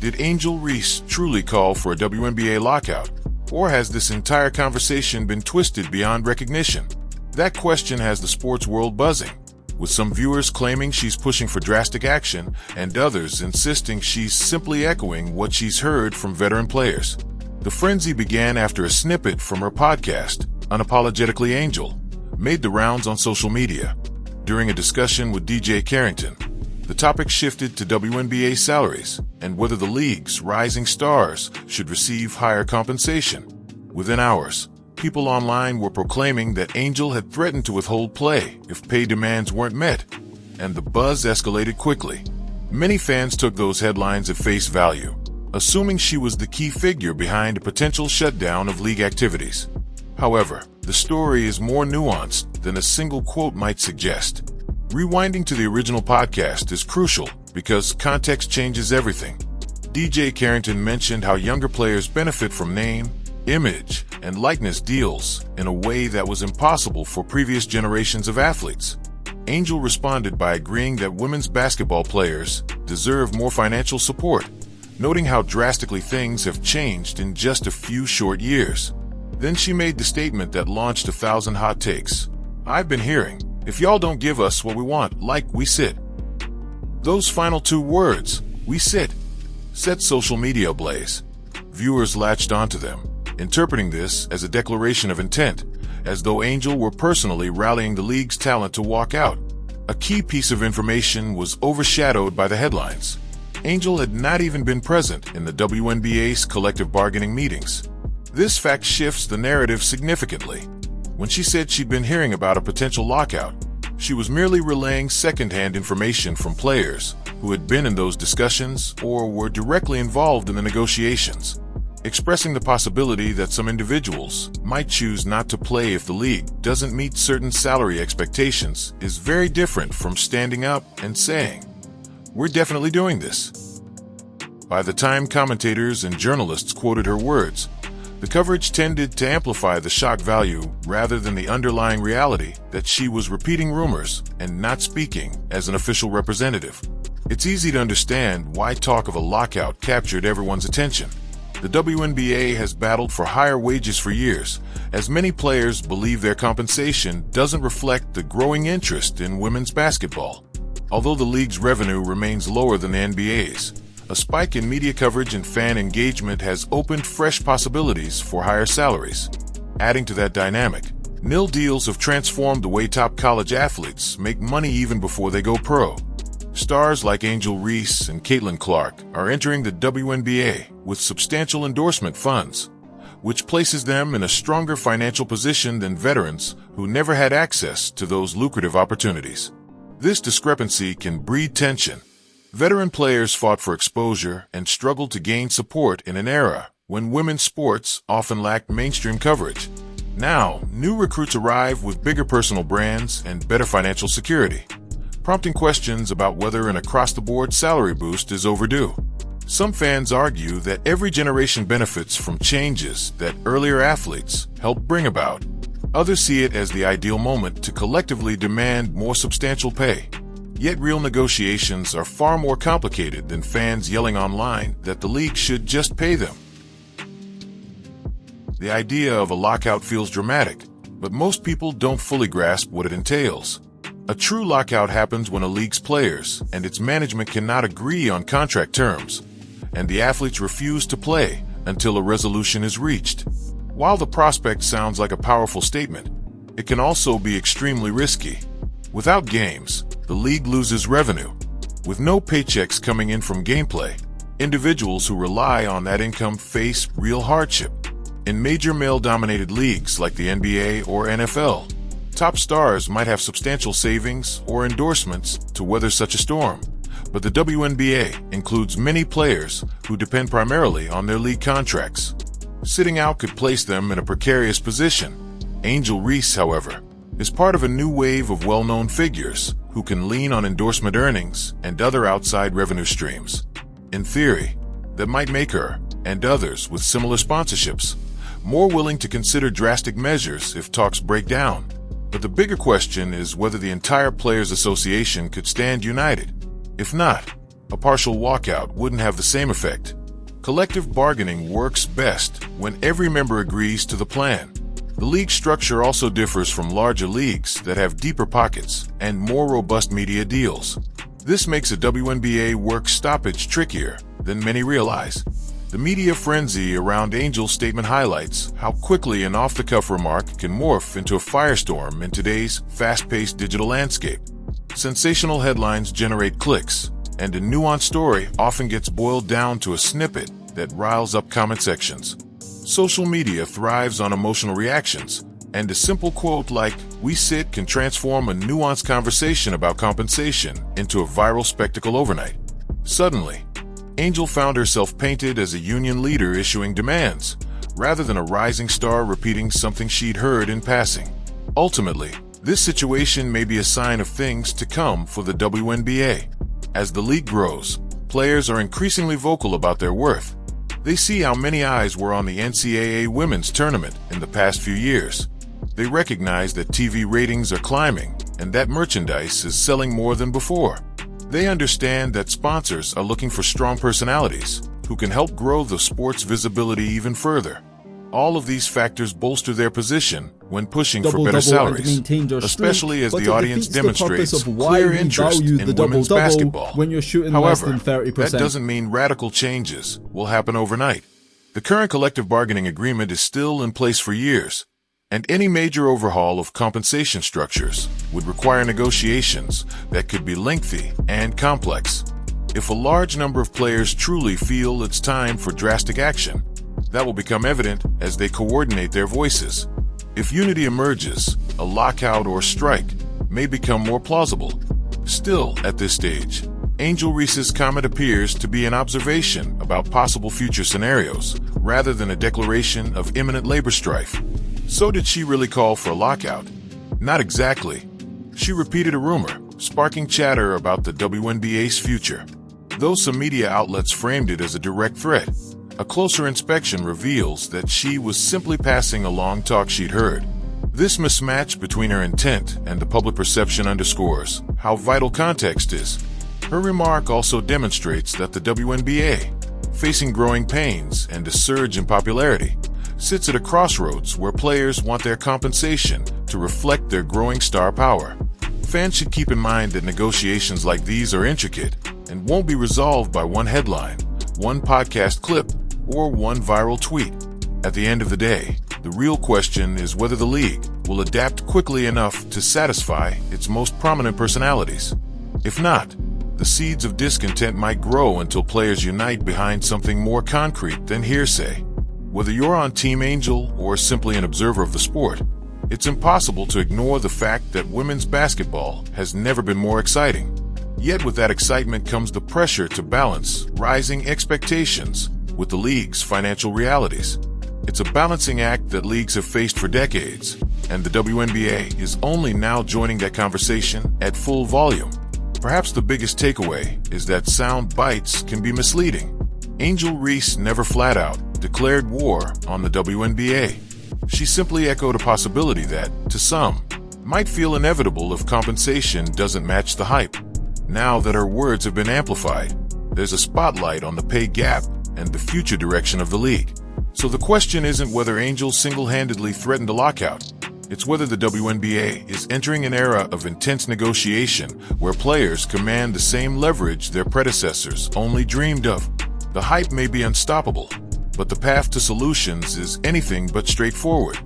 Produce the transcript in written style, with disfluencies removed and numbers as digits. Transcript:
Did Angel Reese truly call for a WNBA lockout? Or has this entire conversation been twisted beyond recognition? That question has the sports world buzzing, with some viewers claiming she's pushing for drastic action and others insisting she's simply echoing what she's heard from veteran players. The frenzy began after a snippet from her podcast, Unapologetically Angel, made the rounds on social media. During a discussion with DJ Carrington, the topic shifted to WNBA salaries and whether the league's rising stars should receive higher compensation. Within hours, people online were proclaiming that Angel had threatened to withhold play if pay demands weren't met, and the buzz escalated quickly. Many fans took those headlines at face value, assuming she was the key figure behind a potential shutdown of league activities. However, the story is more nuanced than a single quote might suggest. Rewinding to the original podcast is crucial because context changes everything. DJ Carrington mentioned how younger players benefit from name, image, and likeness deals in a way that was impossible for previous generations of athletes. Angel responded by agreeing that women's basketball players deserve more financial support, noting how drastically things have changed in just a few short years. Then she made the statement that launched 1,000 hot takes. "I've been hearing, if y'all don't give us what we want, like we sit." Those final two words, "we sit," set social media ablaze. Viewers latched onto them, interpreting this as a declaration of intent, as though Angel were personally rallying the league's talent to walk out. A key piece of information was overshadowed by the headlines. Angel had not even been present in the WNBA's collective bargaining meetings. This fact shifts the narrative significantly. When she said she'd been hearing about a potential lockout, she was merely relaying second-hand information from players who had been in those discussions or were directly involved in the negotiations. Expressing the possibility that some individuals might choose not to play if the league doesn't meet certain salary expectations is very different from standing up and saying, "We're definitely doing this." By the time commentators and journalists quoted her words, the coverage tended to amplify the shock value rather than the underlying reality that she was repeating rumors and not speaking as an official representative. It's easy to understand why talk of a lockout captured everyone's attention. The WNBA has battled for higher wages for years, as many players believe their compensation doesn't reflect the growing interest in women's basketball. Although the league's revenue remains lower than the NBA's, a spike in media coverage and fan engagement has opened fresh possibilities for higher salaries. Adding to that dynamic, nil deals have transformed the way top college athletes make money even before they go pro. Stars like Angel Reese and Caitlin Clark are entering the WNBA with substantial endorsement funds, which places them in a stronger financial position than veterans who never had access to those lucrative opportunities. This discrepancy can breed tension. Veteran players fought for exposure and struggled to gain support in an era when women's sports often lacked mainstream coverage. Now, new recruits arrive with bigger personal brands and better financial security, prompting questions about whether an across-the-board salary boost is overdue. Some fans argue that every generation benefits from changes that earlier athletes helped bring about. Others see it as the ideal moment to collectively demand more substantial pay. Yet real negotiations are far more complicated than fans yelling online that the league should just pay them. The idea of a lockout feels dramatic, but most people don't fully grasp what it entails. A true lockout happens when a league's players and its management cannot agree on contract terms, and the athletes refuse to play until a resolution is reached. While the prospect sounds like a powerful statement, it can also be extremely risky. Without games, the league loses revenue. With no paychecks coming in from gameplay, individuals who rely on that income face real hardship. In major male-dominated leagues like the NBA or NFL, top stars might have substantial savings or endorsements to weather such a storm. But the WNBA includes many players who depend primarily on their league contracts. Sitting out could place them in a precarious position. Angel Reese, however, is part of a new wave of well-known figures who can lean on endorsement earnings and other outside revenue streams. In theory, that might make her, and others with similar sponsorships, more willing to consider drastic measures if talks break down. But the bigger question is whether the entire Players Association could stand united. If not, A partial walkout wouldn't have the same effect. Collective bargaining works best when every member agrees to the plan. The league structure also differs from larger leagues that have deeper pockets and more robust media deals. This makes a WNBA work stoppage trickier than many realize. The media frenzy around Angel's statement highlights how quickly an off-the-cuff remark can morph into a firestorm in today's fast-paced digital landscape. Sensational headlines generate clicks, and a nuanced story often gets boiled down to a snippet that riles up comment sections. Social media thrives on emotional reactions, and a simple quote like, "We sit," can transform a nuanced conversation about compensation into a viral spectacle overnight. Suddenly, Angel found herself painted as a union leader issuing demands, rather than a rising star repeating something she'd heard in passing. Ultimately, this situation may be a sign of things to come for the WNBA. As the league grows, players are increasingly vocal about their worth. They see how many eyes were on the NCAA women's tournament in the past few years. They recognize that TV ratings are climbing and that merchandise is selling more than before. They understand that sponsors are looking for strong personalities who can help grow the sport's visibility even further. All of these factors bolster their position when pushing for better salaries, especially as the audience demonstrates clear interest in women's basketball. However, that doesn't mean radical changes will happen overnight. The current collective bargaining agreement is still in place for years, and any major overhaul of compensation structures would require negotiations that could be lengthy and complex. If a large number of players truly feel it's time for drastic action, that will become evident as they coordinate their voices. If unity emerges, a lockout or strike may become more plausible. Still, at this stage, Angel Reese's comment appears to be an observation about possible future scenarios, rather than a declaration of imminent labor strife. So did she really call for a lockout? Not exactly. She repeated a rumor, sparking chatter about the WNBA's future. Though some media outlets framed it as a direct threat, a closer inspection reveals that she was simply passing along talk she'd heard. This mismatch between her intent and the public perception underscores how vital context is. Her remark also demonstrates that the WNBA, facing growing pains and a surge in popularity, sits at a crossroads where players want their compensation to reflect their growing star power. Fans should keep in mind that negotiations like these are intricate and won't be resolved by one headline, one podcast clip, or one viral tweet. At the end of the day, the real question is whether the league will adapt quickly enough to satisfy its most prominent personalities. If not, the seeds of discontent might grow until players unite behind something more concrete than hearsay. Whether you're on Team Angel or simply an observer of the sport, it's impossible to ignore the fact that women's basketball has never been more exciting. Yet with that excitement comes the pressure to balance rising expectations with the league's financial realities. It's a balancing act that leagues have faced for decades, and the WNBA is only now joining that conversation at full volume. Perhaps the biggest takeaway is that sound bites can be misleading. Angel Reese never flat out declared war on the WNBA. She simply echoed a possibility that, to some, might feel inevitable if compensation doesn't match the hype. Now that her words have been amplified, there's a spotlight on the pay gap and the future direction of the league. So the question isn't whether Angel single-handedly threatened a lockout. It's whether the WNBA is entering an era of intense negotiation where players command the same leverage their predecessors only dreamed of. The hype may be unstoppable, but the path to solutions is anything but straightforward.